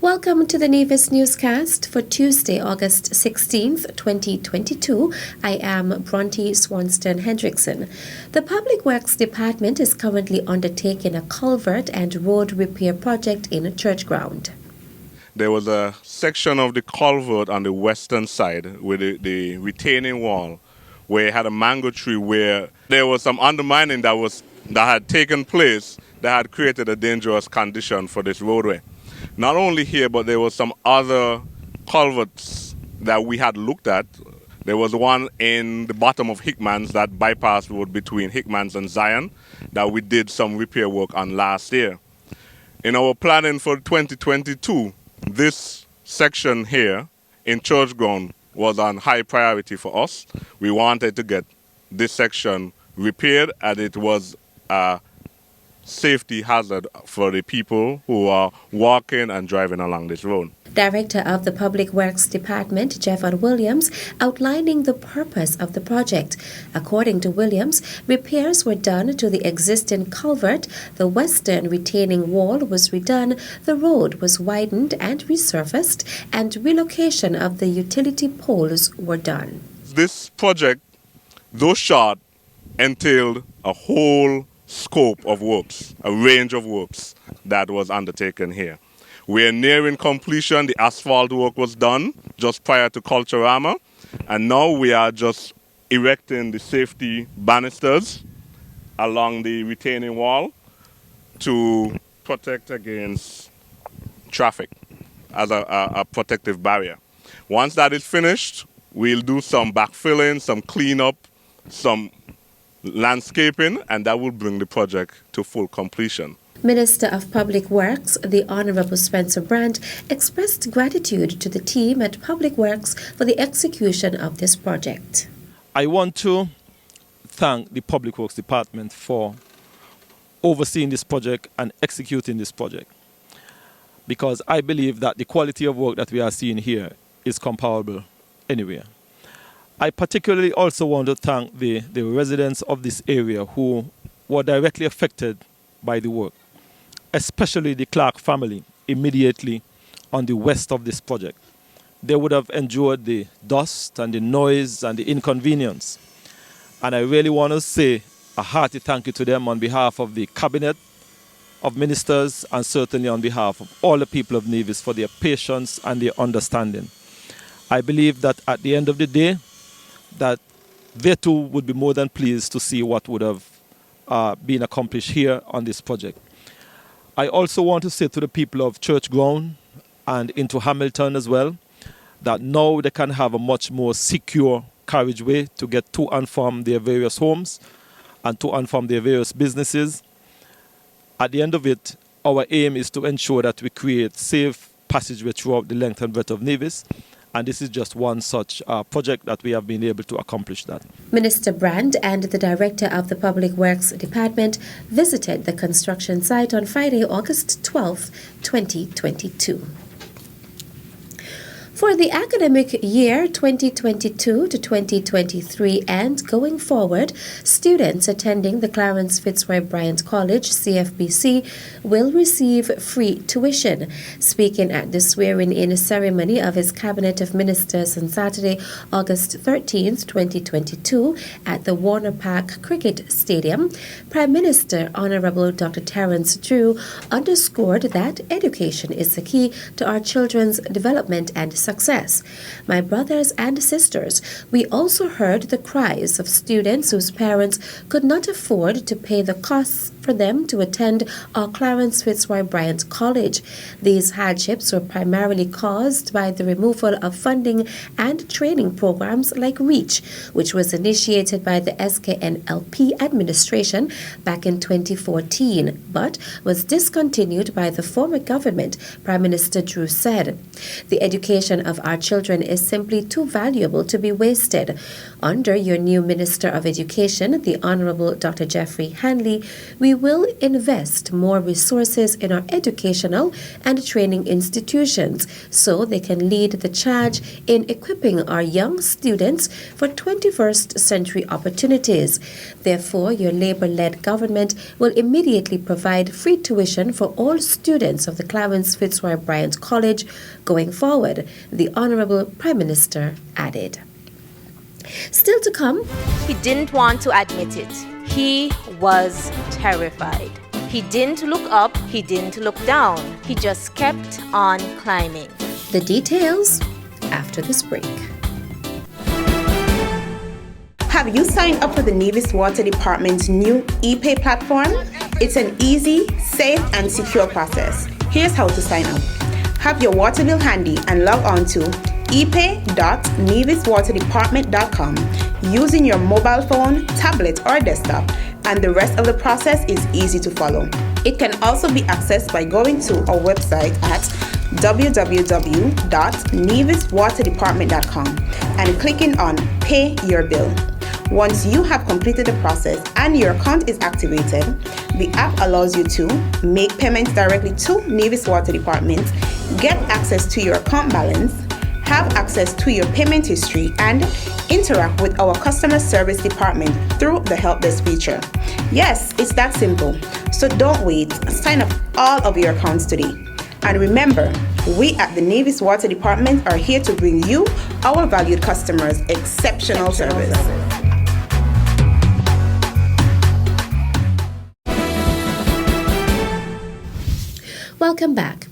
Welcome to the Nevis Newscast for Tuesday, August 16th, 2022. I am Bronte Swanston Hendrickson. The Public Works Department is currently undertaking a culvert and road repair project in church ground. There was a section of the culvert on the western side with the retaining wall where it had a mango tree where there was some undermining that had taken place that had created a dangerous condition for this roadway. Not only here, but there were some other culverts that we had looked at. There was one in the bottom of Hickman's, that bypass road between Hickman's and Zion, that we did some repair work on last year. In our planning for 2022, this section here in Church Ground was on high priority for us. We wanted to get this section repaired, and it was a safety hazard for the people who are walking and driving along this road. Director of the Public Works Department, Jeffon Williams, outlining the purpose of the project. According to Williams, repairs were done to the existing culvert, the western retaining wall was redone, the road was widened and resurfaced, and relocation of the utility poles were done. This project, though short, entailed a whole scope of works, a range of works that was undertaken here. We're nearing completion. The asphalt work was done just prior to Culturama, and now we are just erecting the safety banisters along the retaining wall to protect against traffic as a protective barrier. Once that is finished, we'll do some backfilling, some cleanup, some landscaping, and that will bring the project to full completion. Minister of Public Works, the Honorable Spencer Brandt, expressed gratitude to the team at Public Works for the execution of this project. I want to thank the Public Works Department for overseeing this project and executing this project, because I believe that the quality of work that we are seeing here is comparable anywhere. I particularly also want to thank the residents of this area who were directly affected by the work, especially the Clark family immediately on the west of this project. They would have endured the dust and the noise and the inconvenience. And I really want to say a hearty thank you to them on behalf of the Cabinet of Ministers and certainly on behalf of all the people of Nevis for their patience and their understanding. I believe that at the end of the day, that they too would be more than pleased to see what would have been accomplished here on this project. I also want to say to the people of Church Ground and into Hamilton as well, that now they can have a much more secure carriageway to get to and from their various homes and to and from their various businesses. At the end of it, our aim is to ensure that we create safe passageway throughout the length and breadth of Nevis. And this is just one such project that we have been able to accomplish that. Minister Brand and the Director of the Public Works Department visited the construction site on Friday, August 12, 2022. For the academic year 2022 to 2023 and going forward, students attending the Clarence Fitzroy Bryant College, CFBC, will receive free tuition. Speaking at the swearing-in ceremony of his Cabinet of Ministers on Saturday, August 13, 2022, at the Warner Park Cricket Stadium, Prime Minister Honorable Dr. Terence Drew underscored that education is the key to our children's development and success. My brothers and sisters, we also heard the cries of students whose parents could not afford to pay the costs for them to attend our Clarence Fitzroy Bryant College. These hardships were primarily caused by the removal of funding and training programs like REACH, which was initiated by the SKNLP administration back in 2014, but was discontinued by the former government, Prime Minister Drew said. The education of our children is simply too valuable to be wasted. Under your new Minister of Education, the Honorable Dr. Jeffrey Hanley, we we will invest more resources in our educational and training institutions so they can lead the charge in equipping our young students for 21st century opportunities. Therefore, your Labour-led government will immediately provide free tuition for all students of the Clarence Fitzroy Bryant College going forward, the Honourable Prime Minister added. Still to come, he didn't want to admit it. He was terrified. He didn't look up, he didn't look down. He just kept on climbing. The details after this break. Have you signed up for the Nevis Water Department's new epay platform? It's an easy, safe, and secure process. Here's how to sign up. Have your water bill handy and log on to epay.neviswaterdepartment.com using your mobile phone, tablet, or desktop, and the rest of the process is easy to follow. It can also be accessed by going to our website at www.neviswaterdepartment.com and clicking on Pay Your Bill. Once you have completed the process and your account is activated, the app allows you to make payments directly to Nevis Water Department, get access to your account balance, have access to your payment history, and interact with our customer service department through the help desk feature. Yes, it's that simple. So don't wait. Sign up all of your accounts today. And remember, we at the Nevis Water Department are here to bring you, our valued customers, exceptional service. Welcome back.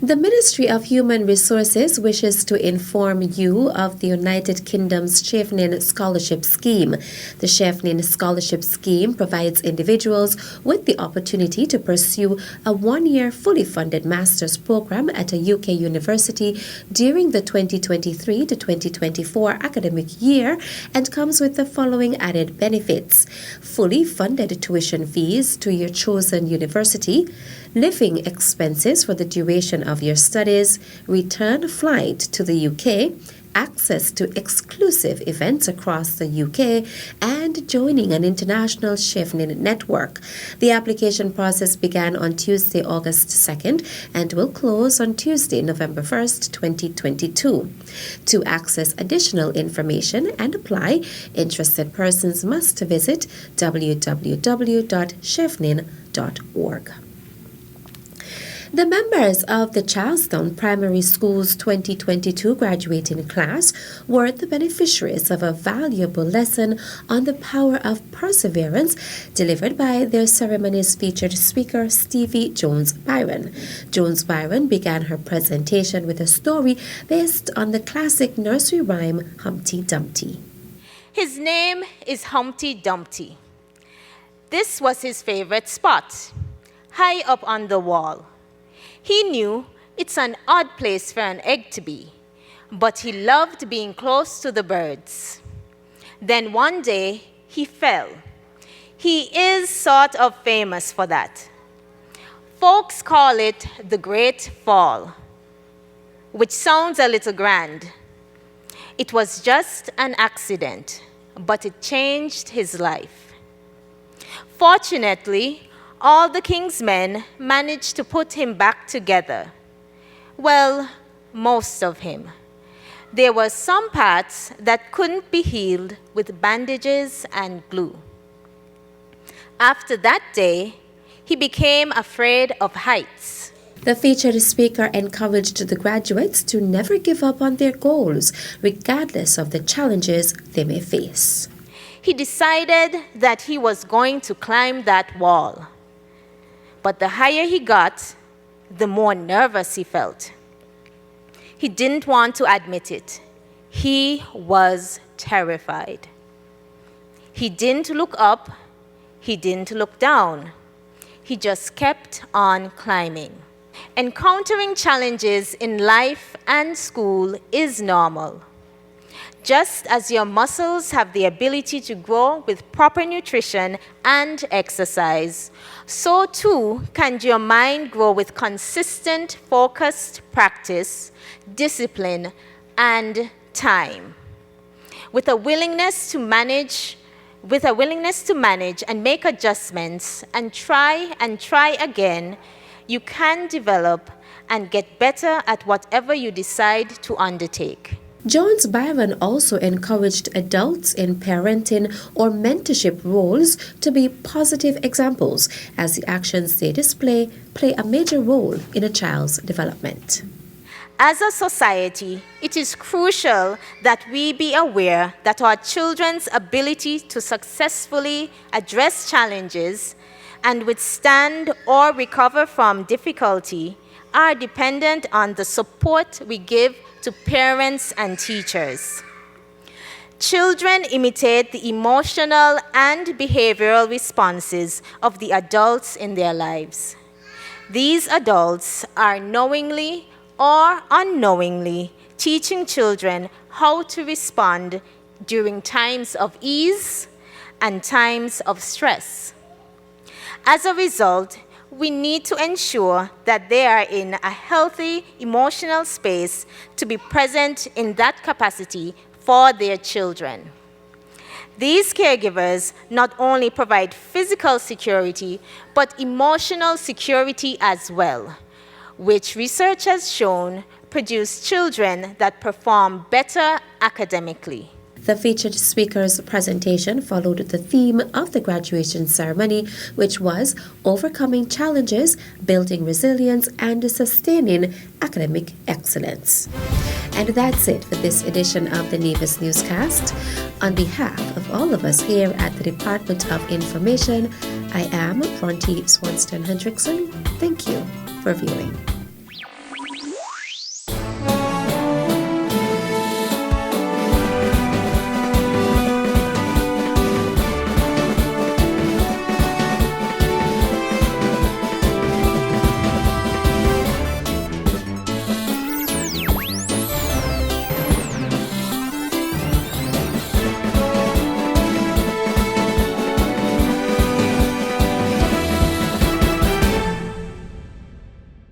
The Ministry of Human Resources wishes to inform you of the United Kingdom's Chevening Scholarship Scheme. The Chevening Scholarship Scheme provides individuals with the opportunity to pursue a one-year fully funded master's program at a UK university during the 2023 to 2024 academic year and comes with the following added benefits: fully funded tuition fees to your chosen university, living expenses for the duration of your studies, return flight to the UK, access to exclusive events across the UK, and joining an international Chevening network. The application process began on Tuesday, August 2nd and will close on Tuesday, November 1st, 2022. To access additional information and apply, interested persons must visit www.chevening.org. The members of the Charlestown Primary School's 2022 graduating class were the beneficiaries of a valuable lesson on the power of perseverance delivered by their ceremony's featured speaker, Stevie Jones-Byron. Jones-Byron began her presentation with a story based on the classic nursery rhyme Humpty Dumpty. His name is Humpty Dumpty. This was his favorite spot, high up on the wall. He knew it's an odd place for an egg to be, but he loved being close to the birds. Then one day, he fell. He is sort of famous for that. Folks call it the Great Fall, which sounds a little grand. It was just an accident, but it changed his life. Fortunately, all the king's men managed to put him back together. Well, most of him. There were some parts that couldn't be healed with bandages and glue. After that day, he became afraid of heights. The featured speaker encouraged the graduates to never give up on their goals, regardless of the challenges they may face. He decided that he was going to climb that wall. But the higher he got, the more nervous he felt. He didn't want to admit it. He was terrified. He didn't look up. He didn't look down. He just kept on climbing. Encountering challenges in life and school is normal. Just as your muscles have the ability to grow with proper nutrition and exercise, so too can your mind grow with consistent, focused practice, discipline, and time. With a willingness to manage with a willingness to manage and make adjustments and try again, you can develop and get better at whatever you decide to undertake. Jones Byron also encouraged adults in parenting or mentorship roles to be positive examples, as the actions they display play a major role in a child's development. As a society, it is crucial that we be aware that our children's ability to successfully address challenges and withstand or recover from difficulty are dependent on the support we give to parents and teachers. Children imitate the emotional and behavioral responses of the adults in their lives. These adults are knowingly or unknowingly teaching children how to respond during times of ease and times of stress. As a result, we need to ensure that they are in a healthy emotional space to be present in that capacity for their children. These caregivers not only provide physical security, but emotional security as well, which research has shown produce children that perform better academically. The featured speaker's presentation followed the theme of the graduation ceremony, which was overcoming challenges, building resilience, and sustaining academic excellence. And that's it for this edition of the Nevis Newscast. On behalf of all of us here at the Department of Information, I am Bronte Swanston Hendrickson. Thank you for viewing.